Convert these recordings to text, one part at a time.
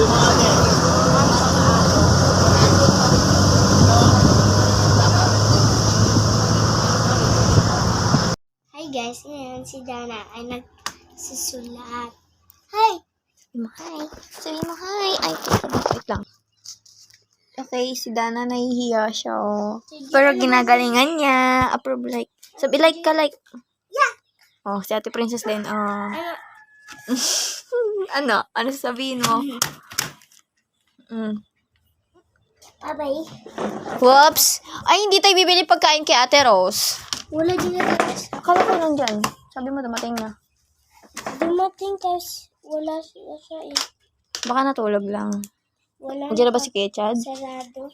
Hi guys, ngayon si Dana ay nagsusulat. Hi! Hi. Sabihin mo hi. Ay, wait lang. Okay, si Dana nahihiya siya, oh. Pero ginagalingan niya. Approve, like. Sabi, like ka, like. Yeah! Oh, si Ate Princess din, oh. Ano? Ano? Ano sabihin mo? Bye-bye. Whoops! Ay, hindi tayo bibili pagkain kay Ate Rose. Wala din na tapos. Akala ko nandyan. Sabi mo, dumating na. Dumating tapos wala siya eh. Baka natulog lang. Wala. Nandiyan na ba si Kuya Chad? Sarado.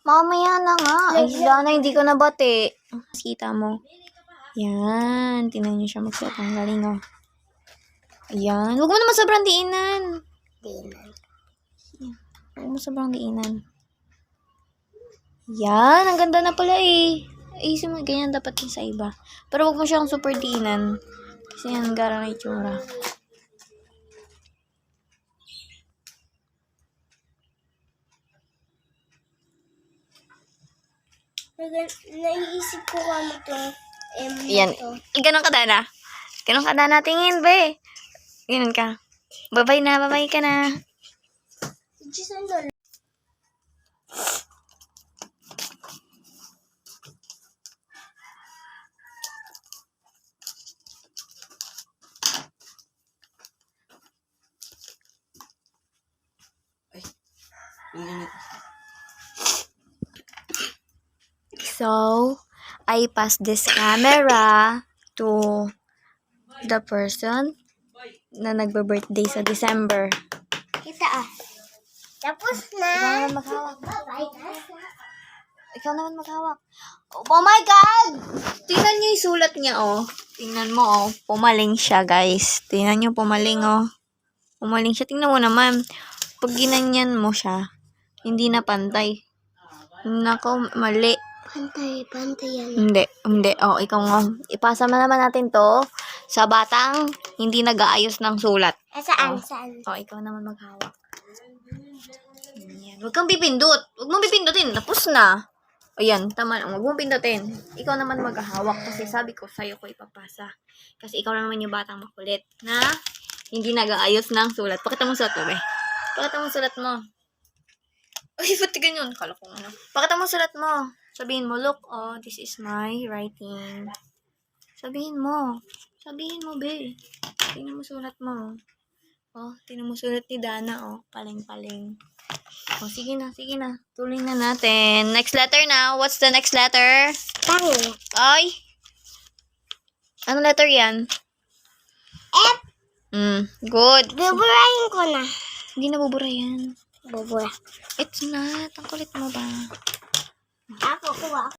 Mamaya na nga. Ay, Dana, hindi ko nabati. Kita mo. Yan. Tingnan niyo siya magsuot. Ang galing, oh. Ayan. Huwag mo naman sobrang diinan. Huwag mo sobrang diinan. Yan. Ang ganda na pala, eh. Ayusin mo. Ganyan dapat yung sa iba. Pero huwag mo siyang super diinan. Kasi yan, gara na itsura. Naiisip ko kung ano to. Yan. Ganon ka, Dana. Ganon ka, Dana. Tingin, be. Ganon ka. Bye-bye na. Bye-bye ka na. Diyos ang lolo. So, I pass this camera to the person na nagbe-birthday sa December. Kita ah. Tapos na. Ikaw naman maghawak. Bye-bye. Ikaw naman maghawak. Oh my God! Tingnan niyo yung sulat niya, oh. Tingnan mo, oh. Pumaling siya, guys. Tingnan niyo, pumaling, oh. Pumaling siya. Tingnan mo naman. Pag ginanyan mo siya, hindi na pantay. Nako, mali. Pantay yan. Hindi. Oh, ikaw nga. Ipasa mo naman natin to sa batang hindi nag-aayos ng sulat. Saan? Oh. Saan? Oh, ikaw naman maghawak. Ayan. Huwag kang pipindot. Huwag mong pipindutin. Tapos na. Ayan, tama na. Huwag mong pindutin. Ikaw naman maghahawak kasi sabi ko sa'yo ko ipapasa. Kasi ikaw naman yung batang makulit na hindi nag-aayos ng sulat. Pakita mo sulat mo, be. Pakita mo sulat mo. Ay, ba't ganyan? Kala ko ano. Pakita mo sulat mo. Sabihin mo, look, oh, this is my writing. Sabihin mo. Sabihin mo, be. Tingnan mo sulat mo. Oh, tingnan mo sulat ni Dana, oh. Paling-paling. Oh, sige na. Tuloy na natin. Next letter na. What's the next letter? Tango. Ay! Anong letter yan? F. Good. Buburahin ko na. Hindi na bubura yan. Bubura. It's not. Ang kulit mo ba? Ako, kuha.